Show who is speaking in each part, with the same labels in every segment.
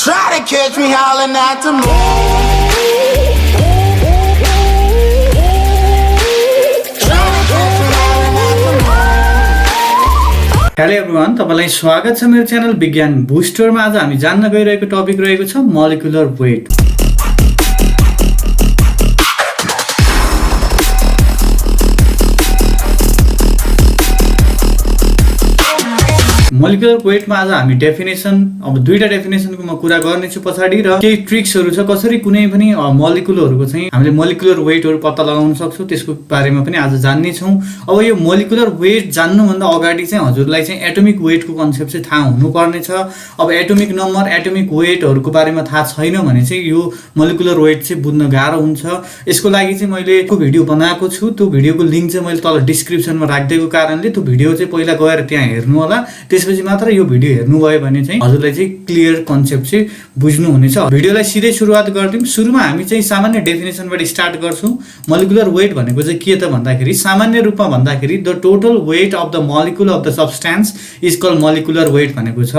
Speaker 1: Try to catch me howling at the moon.
Speaker 2: Hello everyone, तपाईलाई स्वागत छ मेरो च्यानल विज्ञान बुस्टरमा। आज हामी जान्न गइरहेको टपिक रहेको छ मोलिकुलर वेट। मोलिकुलर वेटमा आज हामी डेफिनेसन दुईटा डेफिनेसनको म कुरा गर्नेछु पछाडी, र केही ट्रिक्सहरु छ कसरी कुनै पनि मोलिकुलहरुको चाहिँ हामीले मोलिकुलर वेटहरु पत्ता लगाउन सक्छौं त्यसको बारेमा पनि आज जान्ने छौं। अब यो मोलिकुलर वेट जान्नु भन्दा अगाडि चाहिँ हजुरलाई चाहिँ एटोमिक वेटको कन्सेप्ट चाहिँ थाहा हुनुपर्ने छ। अब एटोमिक नम्बर एटोमिक वेटहरुको बारेमा थाहा छैन भने चाहिँ यो मोलिकुलर वेट चाहिँ बुझ्न गाह्रो हुन्छ। यसको लागि चाहिँ मैले एक भिडियो बनाएको छु, त्यो भिडियोको लिंक चाहिँ मैले तल डिस्क्रिप्सनमा राखिदिएको कारणले त्यो भिडियो चाहिँ पहिला गएर त्यहाँ हेर्नु होला, त्यसपछि मात्र यो भिडियो हेर्नुभयो भने चाहिँ हजुरलाई चाहिँ क्लियर कन्सेप्ट चाहिँ बुझ्नु हुनेछ। भिडियोलाई सिधै सुरुवात गर्दियौं। सुरुमा हामी चाहिँ सामान्य डेफिनेसनबाट स्टार्ट गर्छौं। मोलिकुलर वेट भनेको चाहिँ के त भन्दाखेरि सामान्य रूपमा भन्दाखेरि the total weight of the molecule of the substance is called molecular weight भनेको छ।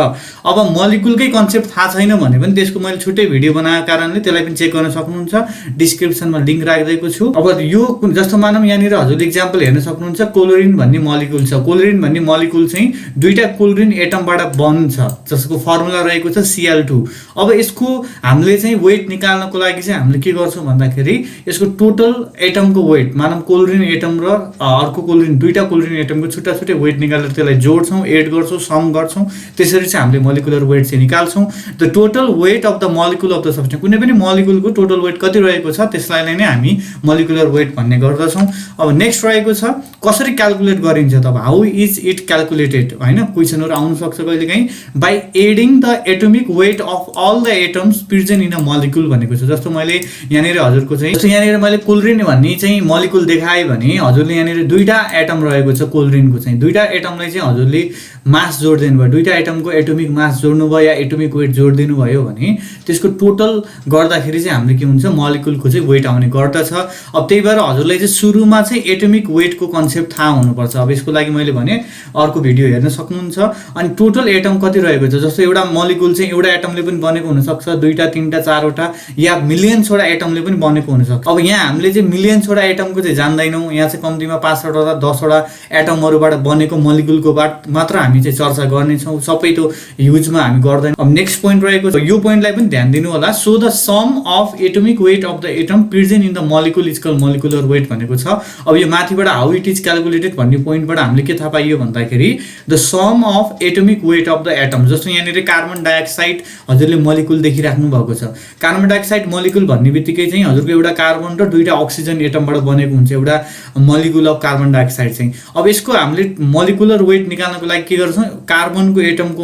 Speaker 2: अब मोलिकुलकै कन्सेप्ट थाहा छैन भने पनि त्यसको मैले छुट्टै भिडियो बनाएको कारणले त्यसलाई पनि चेक गर्न सक्नुहुन्छ, डिस्क्रिप्सनमा लिंक राखिदिएको छु। अब यो जस्तो मानौं यहाँनिर हजुरले एक्जाम्पल हेर्न सक्नुहुन्छ, क्लोरिन भन्ने मोलिकुल छ। क्लोरिन भन्ने मोलिकुल चाहिँ दुईटा क्लोरिन एटमबाट बन्छ जसको फर्मुला रहेको छ Cl2। अब यसको हामीले चाहिँ वेट निकाल्नको लागि चाहिँ हामीले के गर्छौं भन्दाखेरि यसको टोटल एटमको वेट मानौं क्लोरिन एटम र अर्को क्लोरिन दुईटा क्लोरिन एटमको छुट्टा छुट्टै वेट निकालेर त्यसलाई जोड्छौं, एड गर्छौं, सम गर्छौं, त्यसरी चाहिँ हामीले मोलिकुलर वेट चाहिँ निकाल्छौं। The total weight of the molecule of the substance, कुनै पनि मोलिकुलको टोटल वेट कति रहेको छ त्यसलाई नै हामी मोलिकुलर वेट भन्ने गर्दछौं। अब नेक्स्ट रहेको छ कसरी क्याल्कुलेट गरिन्छ त, हाउ इज इट क्याल्कुलेटेड हैन, क्वेशनहरु आउन सक्छ कहिलेकाहीँ। By adding the atomic weight of all the atoms present in a molecule भनेको छ। जस्तो मैले यहाँनिर हजुरको चाहिँ जस्तो यहाँनिर मैले क्लोरिन भन्ने चाहिँ मोलिकुल देखाएँ भने हजुरले यहाँनिर दुईटा एटम रहेको छ क्लोरिनको चाहिँ, दुईटा एटमलाई चाहिँ हजुरले मास जोड्दिनु भयो, दुईटा एटमको एटोमिक मास जोड्नु भयो या एटोमिक वेट जोड्दिनु भयो भने त्यसको टोटल गर्दाखेरि चाहिँ हामीले के हुन्छ मोलिकुलको चाहिँ वेट आउने गर्दछ। अब त्यही भएर हजुरलाई चाहिँ सुरुमा चाहिँ एटोमिक वेटको कन्सेप्ट थाहा हुनुपर्छ। अब यसको लागि मैले भने अर्को भिडियो हेर्न सक्नुहुन्छ। अनि टोटल एटम कति रहेको छ, जस्तो एउटा मोलिकुल चाहिँ एउटा एटमले पनि बनेको हुन सक्छ, दुईटा तीनटा चारवटा या मिलियन्सवटा एटमले पनि बनेको हुन सक्छ। अब यहाँ हामीले चाहिँ मिलियन्सवटा एटमको चाहिँ जान्दैनौं, यहाँ चाहिँ कम्तीमा 5वटा 10वटा एटमहरुबाट बनेको मोलिकुलको मात्र हामी चाहिँ चर्चा गर्ने छौं, सबै त्यो युजमा हामी गर्दैनौं। अब नेक्स्ट पोइन्ट रहेको छ, यो पोइन्टलाई पनि ध्यान दिनु होला। So the sum of atomic weight of the atom present in the molecule is called molecular weight भनेको छ। अब यो माथिबाट हाउ इट इज क्याल्कुलेटेड भन्ने पोइन्टबाट हामीले के थाहा पाइयो भन्दाखेरि the sum of atomic weight of the atom, जस्तो यहाँनिर कार्बन डाइअक्साइड हजुरले मोलिकुल देखिराख्नु भएको छ। कार्बन डाइअक्साइड मोलिकुल भन्ने बित्तिकै चाहिँ हजुरको एउटा कार्बन र दुईटा अक्सिजन एटमबाट बनेको हुन्छ एउटा मोलिकुल अफ कार्बन डाइअक्साइड चाहिँ। अब यसको हामीले मोलिकुलर वेट निकाल्नको लागि के गर्छौं, कार्बनको एटमको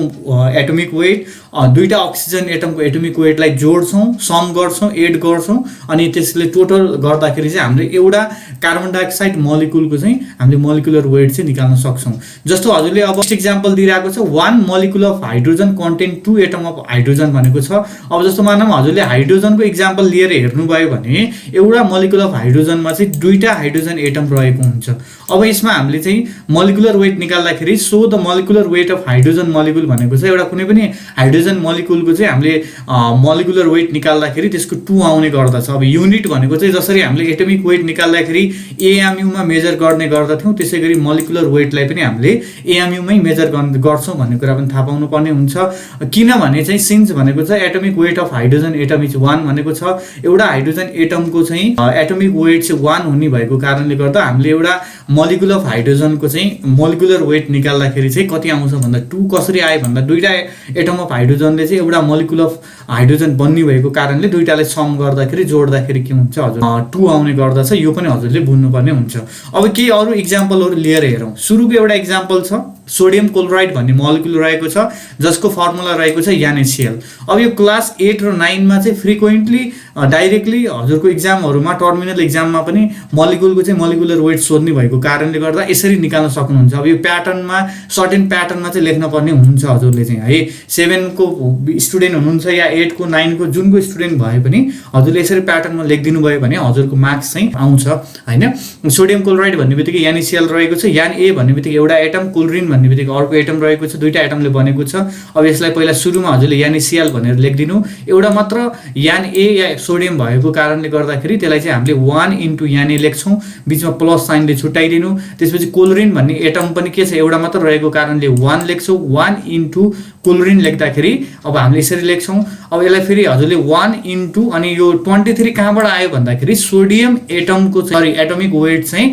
Speaker 2: एटोमिक वेट दुईटा अक्सिजन एटमको एटोमिक वेटलाई जोड्छौं, सम गर्छौं, एड गर्छौं, अनि त्यसले टोटल गर्दाखेरि चाहिँ हामीले एउटा कार्बन डाइअक्साइड मोलिकुलको चाहिँ हामीले मोलिकुलर वेट चाहिँ निकाल्न सक्छौं। जस्तो हजुरले अब एक्जाम्पल दिइराको छ 1 molecule of hydrogen contain 2 atom of hydrogen भनेको छ। अब जस्तो मानौं हजुरले हाइड्रोजनको एक्जाम्पल लिएर हेर्नुभयो भने एउटा मोलिकुल अफ हाइड्रोजनमा चाहिँ दुईटा हाइड्रोजन एटम रहेको हुन्छ। अब यसमा हामीले चाहिँ मोलिकुलर वेट निकाल्दाखेरि so the molecular weight of hydrogen molecule भनेको छ एउटा कुनै पनि हाइड्रोजन मोलिकुलको चाहिँ हामीले मोलिकुलर वेट निकाल्दाखेरि त्यसको 2 आउने गर्दछ। अब युनिट भनेको चाहिँ जसरी हामीले एटोमिक वेट निकाल्दाखेरि AMU मा मेजर गर्ने गर्दथ्यौं त्यसैगरी मोलिकुलर वेटलाई पनि हामीले AMU मै मेजर गर्छौं भन्ने कुरा पनि थाहा पाउनु पर्ने हुन्छ। किनभने चाहिँ सिन्स भनेको छ atomic weight of hydrogen atom is 1 भनेको छ, एउटा हाइड्रोजन एटमको चाहिँ एटोमिक वेट चाहिँ 1 हुने भएको कारणले गर्दा हामीले एउटा मोलिकुल अफ हाइड्रोजनको चाहिँ मोलिकुलर वेट निकाल्दाखेरि चाहिँ कति आउँछ भन्दा 2 कसरी आयो भन्दा दुईटा एटम अफ हाइड्रोजनले चाहिँ एउटा मोलिकुल अफ हाइड्रोजन बन्ने भएको कारणले दुईटाले सम गर्दाखेरि जोड्दाखेरि के हुन्छ हजुर 2 आउने गर्दछ। यो पनि हजुरले बुझ्नुपर्ने हुन्छ। अब केही अरु एक्जाम्पलहरु लिएर हेरौं। सुरुको एउटा एक्जाम्पल छ सोडियम क्लोराइड भन्ने मोलिकुल रहेको छ जसको फर्मुला रहेको छ NaCl। अब यो क्लास 8 र 9 मा चाहिँ फ्रिक्वेन्टली डाइरेक्टली हजुरको एक्जामहरुमा टर्मिनल एक्जाममा पनि मोलिकुलको चाहिँ मोलिकुलर वेट सोध्ने भएको कारणले गर्दा यसरी निकाल्न सक्नुहुन्छ। अब यो प्याटर्नमा सर्टेन प्याटर्नमा चाहिँ लेख्न पर्ने हुन्छ हजुरले चाहिँ है। 7 को स्टुडेन्ट हुनुहुन्छ या 8 को 9 को जुनको स्टुडेन्ट भए पनि हजुरले यसरी प्याटर्नमा लेखिदिनु भयो भने हजुरको मार्क्स चाहिँ आउँछ हैन। सोडियम क्लोराइड भन्ने बित्तिकै NaCl रहेको छ, Na भन्ने बित्तिकै एउटा एटम, क्लोरिन भन्ने बित्तिकै अर्को एटम रहेको छ, दुईटा एटमले बनेको छ। अब यसलाई पहिला सुरुमा हजुरले NaCl भनेर लेखिदिनु। एउटा मात्र Na या सोडियम भएको कारणले गर्दाखेरि त्यसलाई चाहिँ हामीले 1 Na लेख्छौँ, बिचमा प्लस साइनले छुट्याइदिनु। त्यसपछि क्लोरिन भन्ने एटम पनि के छ, एउटा मात्र रहेको कारणले 1 लेख्छौँ। 1 क्लोरिन लेख्दाखेरि अब हामीले यसरी लेख्छौँ। अब यसलाई फेरि हजुरले 1 अनि यो 23 कहाँबाट आयो भन्दाखेरि सोडियम एटमको एटमिक वेट चाहिँ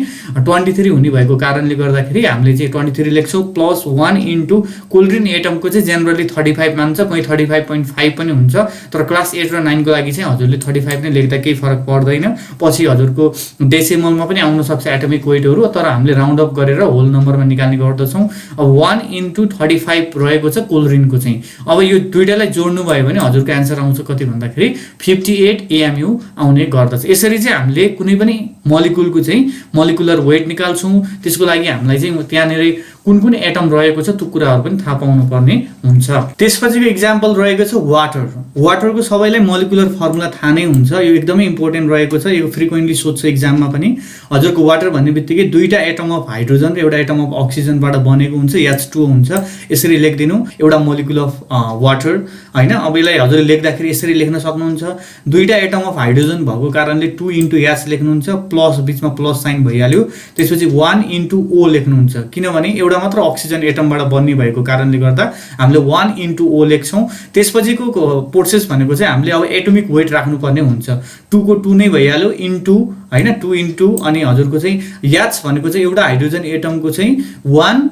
Speaker 2: 23 हुने भएको कारणले गर्दाखेरि हामीले चाहिँ 23 लेख्छौँ, प्लस 1 क्लोरिन एटमको चाहिँ जेनरली 35 मान्छ, कहीँ 35.5 पनि हुन्छ, तर क्लास 8 र 9 को लागि चाहिँ हजुरले 35 नै लेख्दा केही फरक पर्दैन। पछि हजुरको डेसिमलमा पनि आउन सक्छ एटमिक वेटहरू, तर हामीले राउन्ड अप गरेर होल नम्बरमा निकाल्ने गर्दछौँ। अब 1 × 35 रहेको छ क्लोरिनको चाहिँ। अब यो दुईटालाई जोड्नु भयो भने हजुरको एन्सर आउँछ कति भन्दाखेरि 58 AMU आउने गर्दछ। यसरी चाहिँ हामीले कुनै पनि मोलिकुलको चाहिँ मोलिकुलर वेट निकाल्छौँ। त्यसको लागि हामीलाई चाहिँ त्यहाँनिर कुन कुन एटम रहेको छ त्यो कुराहरू पनि थाहा पाउनु पर्ने हुन्छ। त्यसपछिको इक्जाम्पल रहेको छ वाटर। वाटरको सबैलाई मोलिकुलर फर्मुला थाहा नै हुन्छ, यो एकदमै इम्पोर्टेन्ट रहेको छ, यो फ्रिक्वेन्टली सोध्छ इक्जाममा पनि। हजुरको वाटर भन्ने बित्तिकै दुईटा एटम अफ हाइड्रोजन र एउटा एटम अफ अक्सिजनबाट बनेको हुन्छ, H2O हुन्छ। यसरी लेखिदिनु एउटा मोलिकुल अफ वाटर हैन। अब यसलाई हजुरले लेख्दाखेरि यसरी लेख्न सक्नुहुन्छ, दुईटा एटम अफ हाइड्रोजन भएको कारणले 2 × H लेख्नुहुन्छ, प्लस बिचमा प्लस साइन भइहाल्यो। त्यसपछि 1 × O लेख्नुहुन्छ, किनभने एउटा मात्र अक्सिजन एटमबाट बन्ने भएको कारणले गर्दा हामीले 1 × O लेख्छौँ। त्यसपछिको प्रोसेस भनेको चाहिँ हामीले अब एटोमिक वेट राख्नुपर्ने हुन्छ। 2 को 2 नै भइहाल्यो, इन्टु हैन 2 अनि हजुरको चाहिँ H भनेको चाहिँ एउटा हाइड्रोजन एटमको चाहिँ 1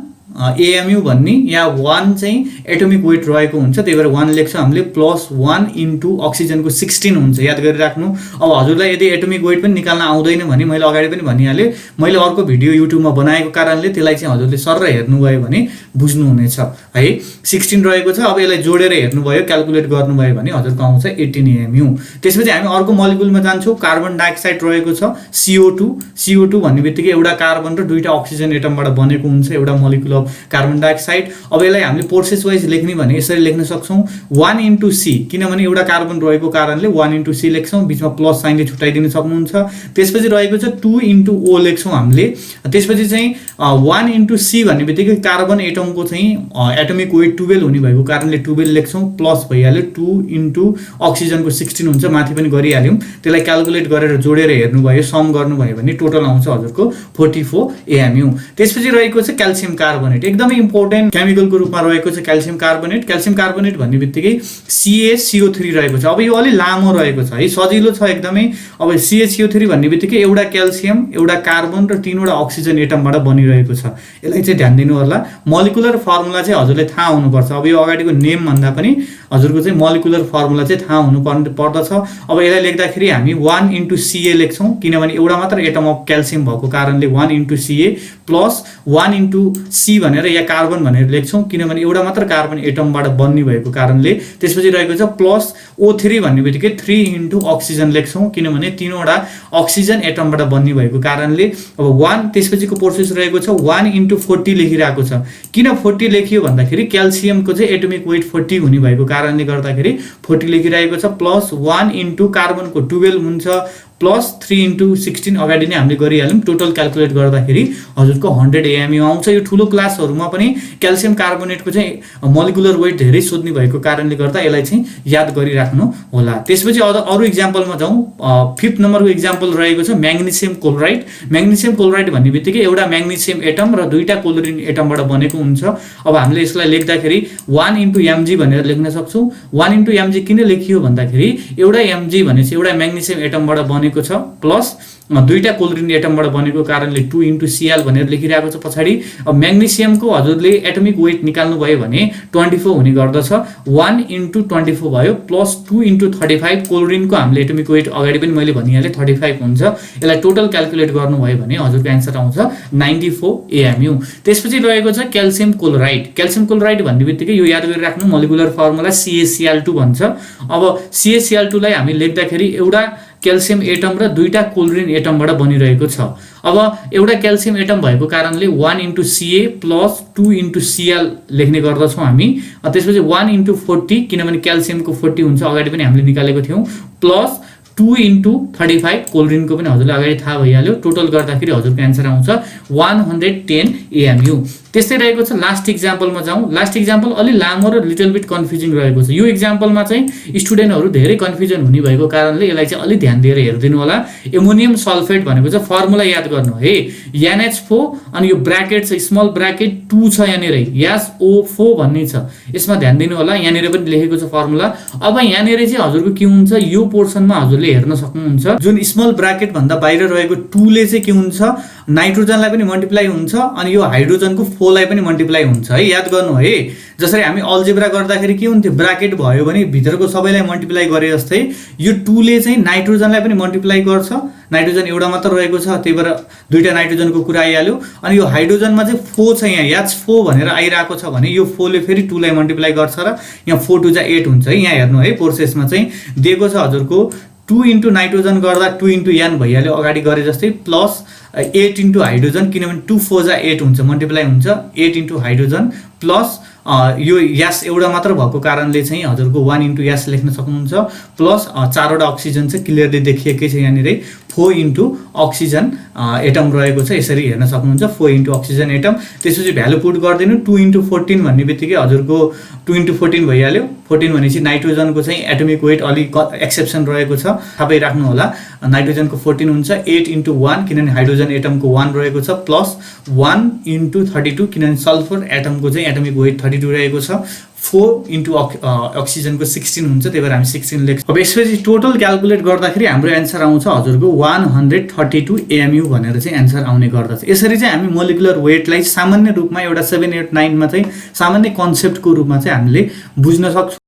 Speaker 2: AMU भन्ने या 1 चाहिँ एटोमिक वेट रहेको हुन्छ, त्यही भएर 1 लेख्छौँ हामीले, प्लस 1 × अक्सिजनको 16 हुन्छ, याद गरिराख्नु। अब हजुरलाई यदि एटोमिक वेट पनि निकाल्न आउँदैन भने मैले अगाडि पनि भनिहालेँ, मैले अर्को भिडियो युट्युबमा बनाएको कारणले त्यसलाई चाहिँ हजुरले सर हेर्नुभयो भने बुझ्नुहुनेछ है। 16 रहेको छ। अब यसलाई जोडेर हेर्नुभयो, क्याल्कुलेट गर्नुभयो भने हजुरको आउँछ 18 AMU। त्यसपछि हामी अर्को मोलिकुलमा जान्छौँ। कार्बन डाइअक्साइड रहेको छ CO2 भन्ने बित्तिकै एउटा कार्बन र दुईटा अक्सिजन एटमबाट बनेको हुन्छ एउटा मोलिकुल कार्बन डाइअक्साइड। अब यसलाई हामीले प्रोसेस वाइज लेख्ने भने यसरी लेख्न सक्छौँ, 1 × C, किनभने एउटा कार्बन रहेको कारणले 1 × C लेख्छौँ, बिचमा प्लस साइनले छुट्याइदिन सक्नुहुन्छ। त्यसपछि रहेको छ 2 × O लेख्छौँ हामीले। त्यसपछि चाहिँ 1 × C भन्ने बित्तिकै कार्बन एटमको चाहिँ एटोमिक वेट 12 हुने भएको कारणले 12 लेख्छौँ, प्लस भइहाल्यो 2 × अक्सिजनको 16 हुन्छ, माथि पनि गरिहाल्यौँ। त्यसलाई क्याल्कुलेट गरेर जोडेर हेर्नुभयो, सम गर्नुभयो भने टोटल आउँछ हजुरको 44 AMU। त्यसपछि रहेको छ क्याल्सियम कार्बोनेट, एकदमै इम्पोर्टेन्ट केमिकलको रूपमा रहेको छ क्याल्सियम कार्बोनेट। क्याल्सियम कार्बोनेट भन्ने बित्तिकै CaCO3 रहेको छ। अब यो अलि लामो रहेको छ है, सजिलो छ एकदमै। अब CaCO3 भन्ने बित्तिकै एउटा क्याल्सियम, एउटा कार्बन र 3वटा अक्सिजन एटमबाट बनिरहेको छ। यसलाई चाहिँ ध्यान दिनु होला। मोलिकुलर फर्मुला चाहिँ हजुरले थाहा हुनुपर्छ। अब यो अगाडिको नेम भन्दा पनि हजुरको चाहिँ मोलिकुलर फर्मुला चाहिँ थाहा हुनु पर्दछ। अब यसलाई लेख्दाखेरि हामी 1 × Ca लेख्छौँ, किनभने एउटा मात्र एटम अफ क्याल्सियम भएको कारणले 1 × Ca, प्लस 1 × C भनेर या कार्बन भनेर लेख्छौँ, किनभने एउटा मात्र कार्बन एटमबाट बन्ने भएको कारणले। त्यसपछि रहेको छ प्लस O3 भन्ने बित्तिकै 3 × अक्सिजन लेख्छौँ, किनभने 3वटा अक्सिजन एटमबाट बन्ने भएको कारणले। अब 1 त्यसपछिको प्रोसेस रहेको छ 1 × 40 लेखिरहेको छ। किन 40 लेखियो भन्दाखेरि क्याल्सियमको चाहिँ एटोमिक वेट 40 हुने भएको कारणले गर्दाखेरि 40 लेखिरहेको छ, प्लस 1 × कार्बनको 12 हुन्छ, प्लस 3 × 16 अगाडि नै हामीले गरिहाल्यौँ। टोटल क्याल्कुलेट गर्दाखेरि हजुरको 100 AMU आउँछ। यो ठुलो क्लासहरूमा पनि क्याल्सियम कार्बोनेटको चाहिँ मोलिकुलर वेट धेरै सोध्ने भएको कारणले गर्दा यसलाई चाहिँ याद गरिराख्नु होला। त्यसपछि अरू इक्जाम्पलमा जाउँ। 5th नम्बरको इक्जाम्पल रहेको छ म्याग्नेसियम क्लोराइड। म्याग्नेसियम क्लोराइड भन्ने बित्तिकै एउटा म्याग्नेसियम एटम र दुईटा क्लोरिन एटमबाट बनेको हुन्छ। अब हामीले यसलाई लेख्दाखेरि 1 × Mg भनेर लेख्न सक्छौँ। 1 × Mg किन लेखियो भन्दाखेरि एउटा Mg भनेपछि एउटा म्याग्नेसियम एटमबाट बनेको छ, प्लस दुईटा क्लोरिन एटमबाट बनेको कारणले 2 × Cl भनेर लेखिरहेको छ पछाडि। अब म्याग्नेसियमको हजुरले एटोमिक वेट निकाल्नु भयो भने 24 हुने गर्दछ। 1 × 24 भयो, प्लस 2 × 35 क्लोरिनको हामीले एटोमिक वेट अगाडि पनि मैले भनिहालेँ 35 हुन्छ। यसलाई टोटल क्याल्कुलेट गर्नुभयो भने हजुरको एन्सर आउँछ 94 AMU। त्यसपछि रहेको छ क्याल्सियम क्लोराइड। क्याल्सियम क्लोराइड भन्ने बित्तिकै यो याद गरिराख्नु, मोलिकुलर फर्मुला CaCl2 भन्छ। अब CaCl2 लाई हामी लेख्दाखेरि एउटा क्याल्सियम एटम र दुईटा क्लोरिन एटमबाट बनिरहेको छ। अब एउटा क्याल्सियम एटम भएको कारणले 1 × Ca प्लस 2 × Cl लेख्ने गर्दछौँ हामी। त्यसपछि 1 × 40, किनभने क्याल्सियमको 40 हुन्छ, अगाडि पनि हामीले निकालेको थियौँ, प्लस 2 × 35 क्लोरिनको पनि हजुरलाई अगाडि थाहा भइहाल्यो। टोटल गर्दाखेरि हजुरको एन्सर आउँछ 110 AMU। त्यस्तै रहेको छ लास्ट इक्जाम्पलमा जाउँ। लास्ट इक्जाम्पल अलि लामो र लिटल बिट कन्फ्युजिङ रहेको छ। यो इक्जाम्पलमा चाहिँ स्टुडेन्टहरू धेरै कन्फ्युजन हुने भएको कारणले यसलाई चाहिँ अलि ध्यान दिएर हेरिदिनु होला। एमोनियम सल्फेट भनेको चाहिँ फर्मुला याद गर्नु है, NH4 अनि यो ब्राकेट छ स्मल ब्राकेट 2 छ यहाँनिर SO4 भन्ने छ, यसमा ध्यान दिनु होला। यहाँनिर पनि लेखेको छ फर्मुला। अब यहाँनिर चाहिँ हजुरको के हुन्छ, यो पोर्सनमा हजुरले हेर्न सक्नुहुन्छ जुन स्मल ब्राकेट भन्दा बाहिर रहेको 2 ले चाहिँ के हुन्छ, नाइट्रोजनलाई पनि मल्टिप्लाई हुन्छ अनि यो हाइड्रोजनको 4 लाई पनि मल्टिप्लाई हुन्छ है, याद गर्नु है। जसरी हामी अल्जेब्रा गर्दाखेरि के हुन्थ्यो, ब्राकेट भयो भने भित्रको सबैलाई मल्टिप्लाई गरे जस्तै यो 2 ले चाहिँ नाइट्रोजनलाई पनि मल्टिप्लाई गर्छ। नाइट्रोजन एउटा मात्र रहेको छ, त्यही भएर दुईटा नाइट्रोजनको कुरा आइहाल्यो। अनि यो हाइड्रोजनमा चाहिँ 4 छ, यहाँ H4 भनेर आइरहेको छ भने यो 4 ले फेरि 2 लाई मल्टिप्लाई गर्छ र यहाँ 4 2 8 हुन्छ है। यहाँ हेर्नु है, प्रोसेसमा चाहिँ दिएको छ हजुरको 2 इन्टु नाइट्रोजन गर्दा 2 इन्टु N भइहाल्यो अगाडि गरे जस्तै, प्लस 8 इन्टु हाइड्रोजन, किनभने 2 4 जा 8 हुन्छ, मल्टिप्लाई हुन्छ 8 इन्टु हाइड्रोजन प्लस यो S एउटा मात्र भएको कारणले चाहिँ हजुरको 1 इन्टु S लेख्न सक्नुहुन्छ, प्लस 4 वटा अक्सिजन चाहिँ क्लियरली देखिएकै छ यहाँनिर 4 इन्टु अक्सिजन एटम रहेको छ, यसरी हेर्न सक्नुहुन्छ 4 इन्टु अक्सिजन एटम। त्यसपछि भ्यालु पुट गरिदिनु 2 इन्टु 14 भन्ने बित्तिकै हजुरको 2 इन्टु 14 भइहाल्यो। 14 भनेपछि नाइट्रोजनको चाहिँ एटोमिक वेट अलिक एक्सेप्सन रहेको छ, थाहा राख्नु होला। नाइट्रोजनको 14 हुन्छ 8 इन्टु 1 किनभने हाइड्रोजन एटमको 1 रहेको छ, प्लस 1 इन्टु 32 किनभने सल्फर एटमको चाहिँ एटोमिक वेट 32 रहेको छ, 4 इन्टु अक्सिजनको 16 हुन्छ, त्यही भएर हामी 16 लेख्छौँ। अब यसपछि टोटल क्यालकुलेट गर्दाखेरि हाम्रो एन्सर आउँछ हजुरको 132 AMU भनेर चाहिँ एन्सर आउने गर्दछ। यसरी चाहिँ हामी मोलिकुलर वेटलाई सामान्य रूपमा एउटा 7 8 9 मा चाहिँ सामान्य कन्सेप्टको रूपमा चाहिँ हामीले बुझ्न सक्छौँ।